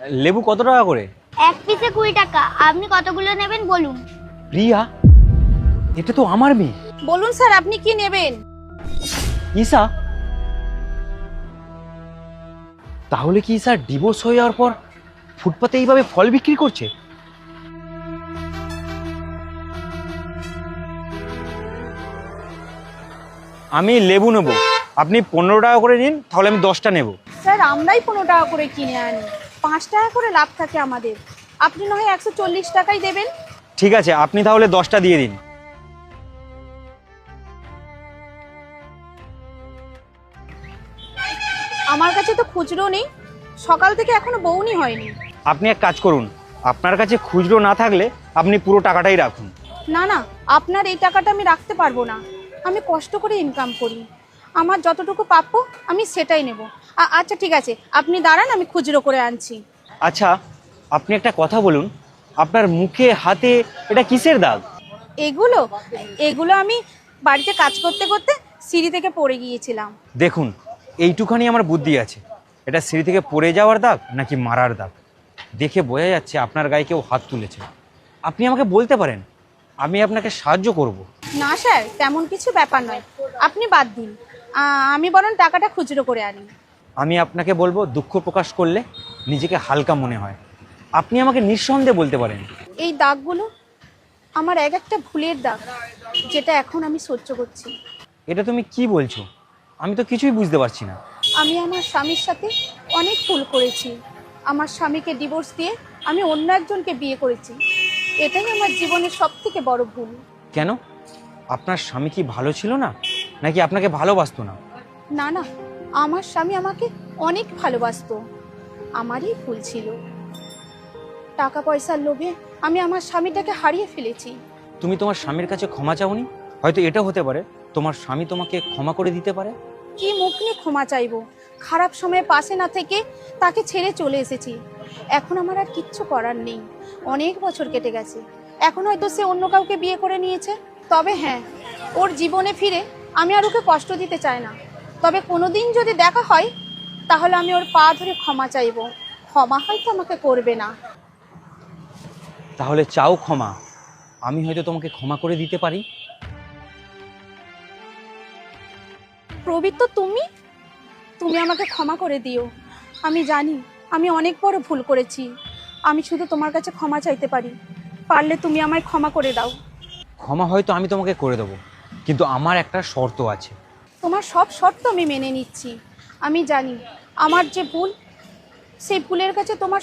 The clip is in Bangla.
লেবু কত টাকা করে? এক পিসে 20 টাকা। আপনি কতগুলো নেবেন বলুন। রিয়া, এটা তো আমার মেয়ে। বলুন স্যার আপনি কি নেবেন? ঈশা, তাহলে কি ঈশা ডিভোর্স হয়ে যাওয়ার পর ফুটপাতে এইভাবে ফল বিক্রি করছে? আমি লেবু নেব, আপনি 15 টাকা করে নিন, তাহলে আমি 10টা নেব। স্যার আমরাই 15 টাকা করে কিনে আনি, 5 টাকা করে লাভ থাকে আমাদের। আপনি না হয় 140 টাকাই দেবেন। ঠিক আছে, আপনি তাহলে 10টা দিয়ে দিন। আমার কাছে তো খুচরো নেই, সকাল থেকে এখনো বউনি হয়নি। আপনি এক কাজ করুন, আপনার কাছে খুচরো না থাকলে আপনি পুরো টাকাটাই রাখুন। না না, আপনার এই টাকাটা আমি রাখতে পারবো না। আমি কষ্ট করে ইনকাম করি, আমার যতটুকু প্রাপ্য আমি সেটাই নেব। আচ্ছা ঠিক আছে, আপনি দাঁড়ান, আমি খুচরো করে আনছি। আচ্ছা, আপনি একটা কথা বলুন, আপনার মুখে হাতে এটা কিসের দাগ? এগুলো এগুলো আমি বাড়িতে কাজ করতে করতে সিঁড়ি থেকে পড়ে গিয়েছিলাম। দেখুন, এইটুখানি আমার বুদ্ধি আছে, এটা সিঁড়ি থেকে পড়ে যাওয়ার দাগ নাকি মারার দাগ। দেখে বোঝা যাচ্ছে আপনার গায়ে কেউ হাত তুলেছে। আপনি আমাকে বলতে পারেন, আমি আপনাকে সাহায্য করব। না স্যার, তেমন কিছু ব্যাপার নয়, আপনি বাদ দিন। আমি বরং টাকাটা খুচরো করে আনি। আমি আপনাকে বলবো, দুঃখ প্রকাশ করলে নিজেকে হালকা মনে হয়। আপনি আমাকে নিঃসন্দেহে বলতে পারেন। এই দাগগুলো আমার এক একটা ভুলের দাগ, যেটা এখন আমি সহ্য করছি। এটা তুমি কি বলছো? আমি তো কিছুই বুঝতে পারছি না। আমি আমার স্বামীর সাথে অনেক ভুল করেছি। আমার স্বামীকে ডিভোর্স দিয়ে আমি অন্য একজনকে বিয়ে করেছি। এটাই আমার জীবনের সবথেকে বড় ভুল। কেন? আপনার স্বামী কি ভালো ছিল না, নাকি আপনাকে ভালোবাসতো না? না না, আমার স্বামী আমাকে অনেক ভালোবাসতো, আমারই ভুল ছিল। টাকা পয়সার লোভে আমি আমার স্বামীটাকে হারিয়ে ফেলেছি। তুমি তোমার স্বামীর কাছে ক্ষমা চাওনি? হয়তো এটা হতে পারে তোমার স্বামী তোমাকে ক্ষমা করে দিতে পারে। কি মুখ নিয়ে ক্ষমা চাইবো? খারাপ সময়ে পাশে না থেকে তাকে ছেড়ে চলে এসেছি। এখন আমার আর কিচ্ছু করার নেই, অনেক বছর কেটে গেছে। এখন হয়তো সে অন্য কাউকে বিয়ে করে নিয়েছে। তবে হ্যাঁ, ওর জীবনে ফিরে আমি আর ওকে কষ্ট দিতে চাই না। তবে কোনোদিন যদি দেখা হয়, তাহলে আমি ওর পা ধরে ক্ষমা চাইবো। ক্ষমা হয়তো আমাকে করবে না। তাহলে চাও ক্ষমা, আমি হয়তো তোমাকে ক্ষমা করে দিতে পারি। প্রবীর, তো তুমি তুমি আমাকে ক্ষমা করে দিও। আমি জানি আমি অনেক বড় ভুল করেছি। আমি শুধু তোমার কাছে ক্ষমা চাইতে পারি, পারলে তুমি আমায় ক্ষমা করে দাও। ক্ষমা হয়তো আমি তোমাকে করে দেবো, কিন্তু আমার একটা শর্ত আছে। তোমার সব শর্ত আমি মেনে নিচ্ছি। আমি জানি আমার যে ভুল, সেই ভুলের কাছে তোমার